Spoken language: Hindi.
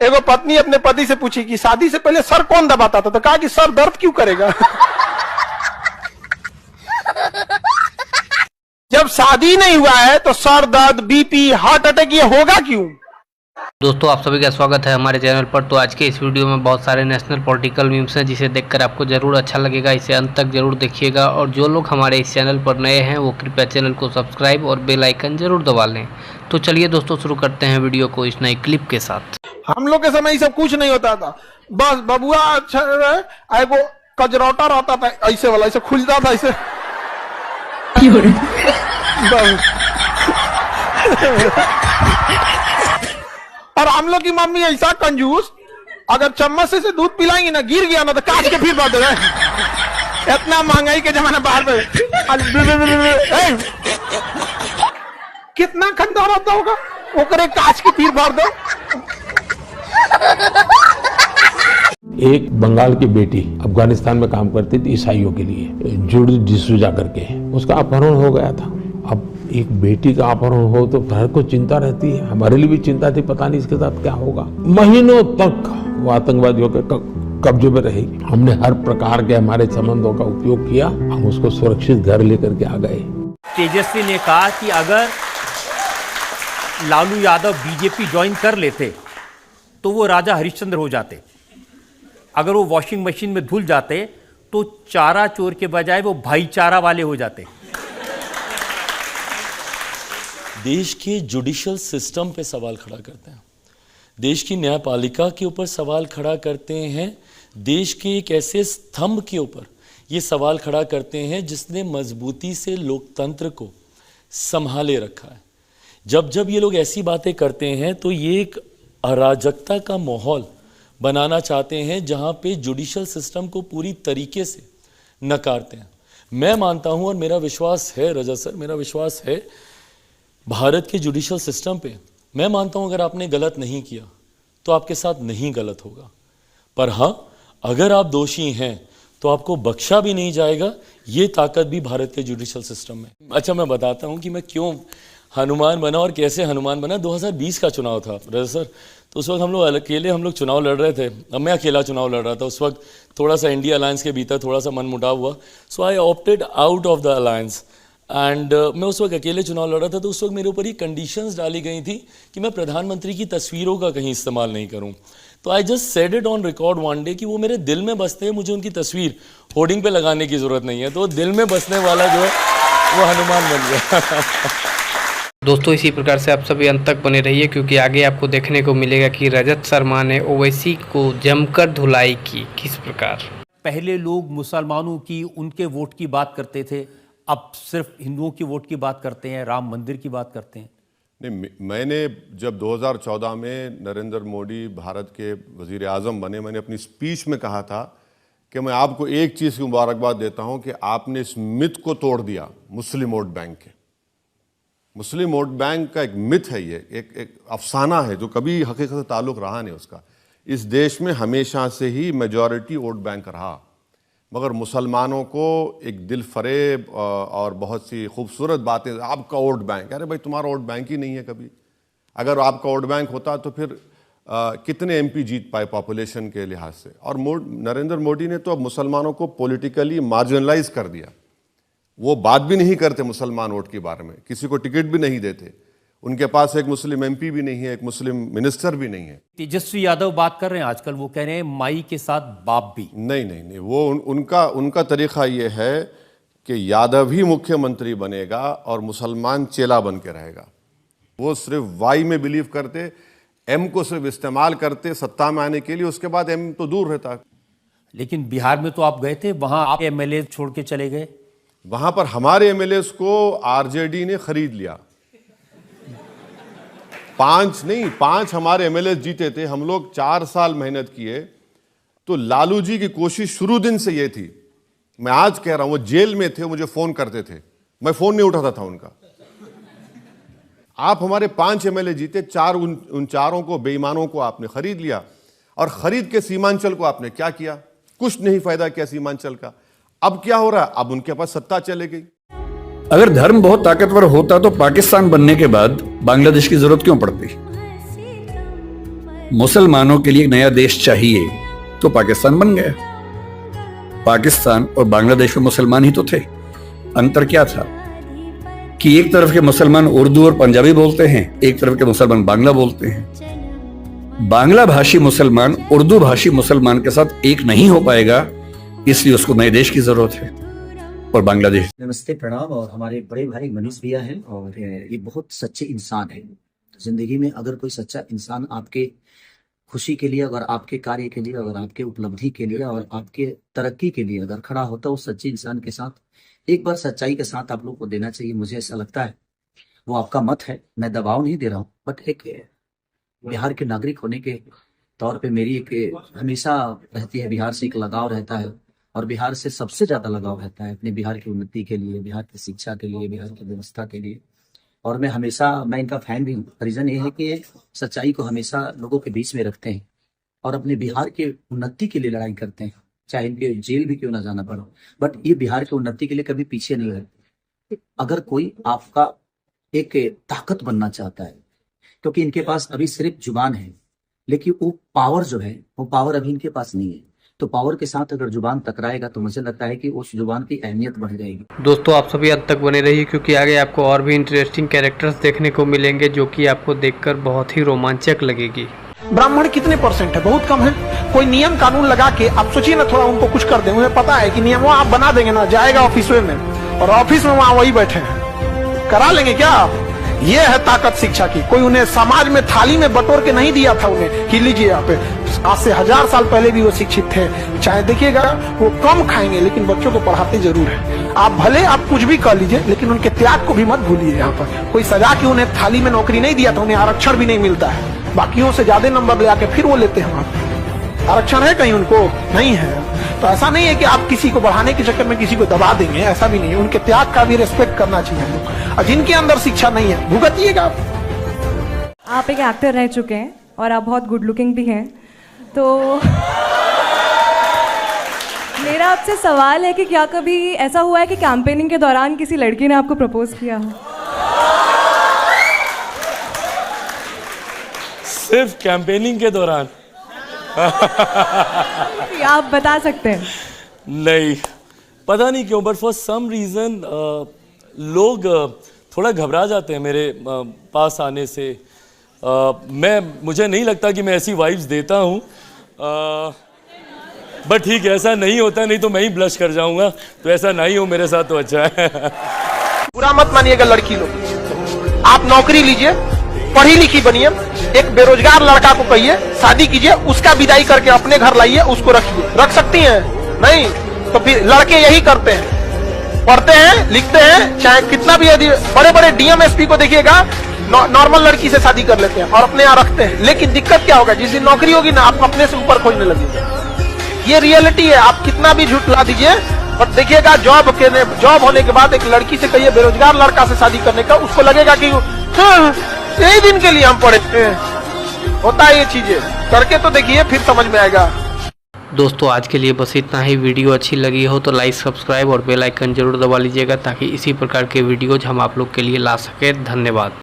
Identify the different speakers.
Speaker 1: एगो पत्नी अपने पति से पूछी कि शादी से पहले सर कौन दबाता था, तो कहा कि सर दर्द क्यों करेगा। जब शादी नहीं हुआ है तो सर दर्द, बीपी, हार्ट अटैक ये होगा क्यों।
Speaker 2: दोस्तों आप सभी का स्वागत है हमारे चैनल पर। तो आज के इस वीडियो में बहुत सारे नेशनल पॉलिटिकल मीम्स हैं जिसे देखकर आपको जरूर अच्छा लगेगा। इसे अंत तक जरूर देखिएगा और जो लोग हमारे इस चैनल पर नए हैं वो कृपया चैनल को सब्सक्राइब और बेल आइकन जरूर दबा लें। तो चलिए दोस्तों शुरू करते हैं वीडियो को इस नई क्लिप के साथ।
Speaker 1: हम लोग के समय ये सब कुछ नहीं होता था, बस बबुआ अच्छा एगो कजरौटा रहता था ऐसे वाला, ऐसे खुलता था ऐसे। और हम लोग की मम्मी ऐसा कंजूस, अगर चम्मच से दूध पिलाएंगे ना, गिर गया ना तो काट के फिर बात है। इतना महंगाई के जमाना बाहर में कितना खंडा रहता होगा, ओकरे काट के फिर भर दो।
Speaker 3: एक बंगाल की बेटी अफगानिस्तान में काम करती थी ईसाइयों के लिए, जूडी डिसूजा करके, उसका अपहरण हो गया था। अब एक बेटी का अपहरण हो तो घर को चिंता रहती है, हमारे लिए भी चिंता थी, पता नहीं इसके साथ क्या होगा। महीनों तक वो आतंकवादियों के कब्जे में रहेगी। हमने हर प्रकार के हमारे संबंधों का उपयोग किया, हम उसको सुरक्षित घर लेकर के आ गए।
Speaker 4: तेजस्वी ने कहा कि अगर लालू यादव बीजेपी ज्वाइन कर लेते तो वो राजा हरिश्चंद्र हो जाते, अगर वो वॉशिंग मशीन में धुल जाते तो चारा चोर के बजाय वो भाईचारा वाले हो जाते।
Speaker 5: देश के जुडिशियल सिस्टम पे सवाल खड़ा करते हैं, देश की न्यायपालिका के ऊपर सवाल खड़ा करते हैं, देश के एक ऐसे स्तंभ के ऊपर ये सवाल खड़ा करते हैं जिसने मजबूती से लोकतंत्र को संभाले रखा है। जब जब ये लोग ऐसी बातें करते हैं तो ये एक अराजकता का माहौल बनाना चाहते हैं जहां पे जुडिशियल सिस्टम को पूरी तरीके से नकारते हैं। मैं मानता हूं और मेरा विश्वास है रजा सर, मेरा विश्वास है भारत के जुडिशियल सिस्टम पे। मैं मानता हूं अगर आपने गलत नहीं किया तो आपके साथ नहीं गलत होगा, पर हाँ अगर आप दोषी हैं तो आपको बख्शा भी नहीं जाएगा। ये ताकत भी भारत के जुडिशियल सिस्टम में। अच्छा मैं बताता हूं कि मैं क्यों हनुमान बना और कैसे हनुमान बना। 2020 का चुनाव था रजा सर, तो उस वक्त हम लोग अकेले चुनाव लड़ रहे थे। अब मैं अकेला चुनाव लड़ रहा था उस वक्त, थोड़ा सा इंडिया अलायंस के भीतर थोड़ा सा मनमुटाव हुआ, so I opted out of the alliance and मैं उस वक्त अकेले चुनाव लड़ रहा था। तो उस वक्त मेरे ऊपर ही कंडीशंस डाली गई थी कि मैं प्रधानमंत्री की तस्वीरों का कहीं इस्तेमाल नहीं करूं। तो I just said it on record one day कि वो मेरे दिल में बसते हैं, मुझे उनकी तस्वीर होर्डिंग पे लगाने की जरूरत नहीं है। तो दिल में बसने वाला जो है वो हनुमान बन गया।
Speaker 2: दोस्तों इसी प्रकार से आप सभी अंत तक बने रहिए क्योंकि आगे आपको देखने को मिलेगा कि रजत शर्मा ने ओवैसी को जमकर धुलाई की किस प्रकार।
Speaker 4: पहले लोग मुसलमानों की, उनके वोट की बात करते थे, अब सिर्फ हिंदुओं की वोट की बात करते हैं, राम मंदिर की बात करते हैं।
Speaker 6: नहीं, मैंने जब 2014 में नरेंद्र मोदी भारत के वजीर आज़म बने, मैंने अपनी स्पीच में कहा था कि मैं आपको एक चीज़ की मुबारकबाद देता हूं कि आपने इस मिथ को तोड़ दिया मुस्लिम वोट बैंक के। मुस्लिम वोट बैंक का एक मिथ है, ये एक अफसाना है जो कभी हकीकत से ताल्लुक़ रहा नहीं उसका। इस देश में हमेशा से ही मेजॉरिटी वोट बैंक रहा, मगर मुसलमानों को एक दिल फरेब और बहुत सी खूबसूरत बातें, आपका वोट बैंक, अरे भाई तुम्हारा वोट बैंक ही नहीं है कभी। अगर आपका वोट बैंक होता तो फिर कितने एमपी जीत पाए पॉपुलेशन के लिहाज से। और नरेंद्र मोदी ने तो अब मुसलमानों को पॉलिटिकली मार्जिनलाइज कर दिया। वो बात भी नहीं करते मुसलमान वोट के बारे में, किसी को टिकट भी नहीं देते, उनके पास एक मुस्लिम एमपी भी नहीं है, एक मुस्लिम मिनिस्टर भी नहीं है।
Speaker 4: तेजस्वी यादव बात कर रहे हैं आजकल, वो कह रहे हैं माई के साथ बाप भी।
Speaker 6: नहीं, वो उनका तरीका ये है कि यादव ही मुख्यमंत्री बनेगा और मुसलमान चेला बन के रहेगा। वो सिर्फ वाई में बिलीव करते, एम को सिर्फ इस्तेमाल करते सत्ता में आने के लिए, उसके बाद एम तो दूर रहता।
Speaker 4: लेकिन बिहार में तो आप गए थे, वहां आप एमएलए छोड़ के चले गए।
Speaker 6: वहां पर हमारे एमएलए को आरजेडी ने खरीद लिया। 5 हमारे एमएलए जीते थे, हम लोग 4 साल मेहनत किए। तो लालू जी की कोशिश शुरू दिन से ये थी, मैं आज कह रहा हूं, वो जेल में थे, मुझे फोन करते थे, मैं फोन नहीं उठाता था उनका। आप हमारे 5 एमएलए जीते, उन चारों को, बेईमानों को आपने खरीद लिया। और खरीद के सीमांचल को आपने क्या किया? कुछ नहीं फायदा किया सीमांचल का। अब क्या हो रहा है? अब उनके पास सत्ता चले गई।
Speaker 7: अगर धर्म बहुत ताकतवर होता तो पाकिस्तान बनने के बाद बांग्लादेश की जरूरत क्यों पड़ती? मुसलमानों के लिए एक नया देश चाहिए तो पाकिस्तान बन गया। पाकिस्तान और बांग्लादेश में मुसलमान ही तो थे। अंतर क्या था कि एक तरफ के मुसलमान उर्दू और पंजाबी बोलते हैं, एक तरफ के मुसलमान बांग्ला बोलते हैं। बांग्ला भाषी मुसलमान उर्दू भाषी मुसलमान के साथ एक नहीं हो पाएगा, इसलिए उसको नए देश की जरूरत है। और बांग्लादेश।
Speaker 8: नमस्ते, प्रणाम। और हमारे बड़े भाई मनीष भैया हैं और ये बहुत सच्चे इंसान हैं। जिंदगी में अगर कोई सच्चा इंसान आपके खुशी के लिए, अगर आपके कार्य के लिए, अगर आपके उपलब्धि के लिए और आपके तरक्की के लिए अगर खड़ा होता है, उस सच्चे इंसान के साथ एक बार सच्चाई के साथ आप लोग को देना चाहिए। मुझे ऐसा लगता है, वो आपका मत है, मैं दबाव नहीं दे रहा हूँ, बट एक बिहार के नागरिक होने के तौर पे मेरी एक हमेशा रहती है, बिहार से एक लगाव रहता है और बिहार से सबसे ज्यादा लगाव रहता है अपने बिहार की उन्नति के लिए, बिहार की शिक्षा के लिए, बिहार की व्यवस्था के लिए। और मैं इनका फैन भी हूँ। रीजन ये है कि ये सच्चाई को हमेशा लोगों के बीच में रखते हैं और अपने बिहार के उन्नति के लिए लड़ाई करते हैं, चाहे इनके जेल भी क्यों ना जाना पड़े, बट ये बिहार के उन्नति के लिए कभी पीछे नहीं रहते। अगर कोई आपका एक ताकत बनना चाहता है, क्योंकि इनके पास अभी सिर्फ जुबान है, लेकिन वो पावर जो है, वो पावर अभी इनके पास नहीं है। तो पावर के साथ अगर जुबान टकराएगा तो मुझे लगता है कि उस जुबान की अहमियत बढ़ जाएगी।
Speaker 2: दोस्तों आप सभी अंत तक बने रहिए, क्योंकि आगे आपको और भी इंटरेस्टिंग कैरेक्टर्स देखने को मिलेंगे जो कि आपको देखकर बहुत ही रोमांचक लगेगी।
Speaker 1: ब्राह्मण कितने परसेंट है? बहुत कम है। कोई नियम कानून लगा के आप सोचिए ना, थोड़ा उनको कुछ कर दें। उन्हें पता है कि नियम आप बना देंगे ना, जाएगा ऑफिस में और ऑफिस में वहां वही बैठे हैं, करा लेंगे क्या? ये है ताकत शिक्षा की। कोई उन्हें समाज में थाली में बटोर के नहीं दिया था उन्हें कि लीजिए आप। आज से 1000 साल पहले भी वो शिक्षित थे। चाहे देखिएगा वो कम खाएंगे लेकिन बच्चों को पढ़ाते जरूर है। आप भले आप कुछ भी कर लीजिए लेकिन उनके त्याग को भी मत भूलिए। यहाँ पर कोई सजा के उन्हें थाली में नौकरी नहीं दिया था, उन्हें आरक्षण भी नहीं मिलता है। बाकियों से ज्यादा नंबर ले आके फिर वो लेते हैं। वहां आरक्षण है कहीं उनको? नहीं है। तो ऐसा नहीं है कि आप किसी को बढ़ाने के चक्कर में किसी को दबा देंगे, ऐसा भी नहीं है। उनके त्याग का भी रिस्पेक्ट करना चाहिए हम लोग। और जिनके अंदर शिक्षा नहीं है, भुगतिएगा
Speaker 9: आप एक एक्टर रह चुके हैं और आप बहुत गुड लुकिंग भी हैं, तो मेरा आपसे सवाल है कि क्या कभी ऐसा हुआ है कि कैंपेनिंग के दौरान किसी लड़की ने आपको प्रपोज किया हो?
Speaker 5: सिर्फ कैंपेनिंग के दौरान?
Speaker 9: आप बता सकते हैं।
Speaker 5: नहीं, पता नहीं क्यों, बट फॉर सम रीज़न लोग थोड़ा घबरा जाते हैं मेरे पास आने से। मुझे नहीं लगता कि मैं ऐसी वाइब्स देता हूँ, बट ठीक है, ऐसा नहीं होता, नहीं तो मैं ही ब्लश कर जाऊंगा। तो ऐसा नहीं हो मेरे साथ तो अच्छा है।
Speaker 1: बुरा मत मानिएगा लड़की लोग। आप नौकरी लीजिए, पढ़ी लिखी बनिए, एक बेरोजगार लड़का को कहिए शादी कीजिए, उसका विदाई करके अपने घर लाइए, उसको रखिए। रख सकती हैं? नहीं तो फिर लड़के यही करते हैं, पढ़ते हैं, लिखते हैं, चाहे कितना भी यदि बड़े बड़े डीएम एसपी को देखिएगा, नॉर्मल लड़की से शादी कर लेते हैं और अपने यहाँ रखते हैं। लेकिन दिक्कत क्या होगा, जिस दिन नौकरी होगी ना, आप अपने से ऊपर खोजने लगेंगे। ये रियलिटी है। आप कितना भी झूठ ला दीजिए, बट देखिएगा जॉब होने के बाद एक लड़की से कहिए बेरोजगार लड़का से शादी करने का, उसको लगेगा कि यही दिन के लिए हम पढ़े। होता है ये चीजें, करके तो देखिए, फिर समझ में आएगा।
Speaker 2: दोस्तों आज के लिए बस इतना ही। वीडियो अच्छी लगी हो तो लाइक, सब्सक्राइब और बेल आइकन जरूर दबा लीजिएगा, ताकि इसी प्रकार के वीडियोज हम आप लोग के लिए ला सके। धन्यवाद।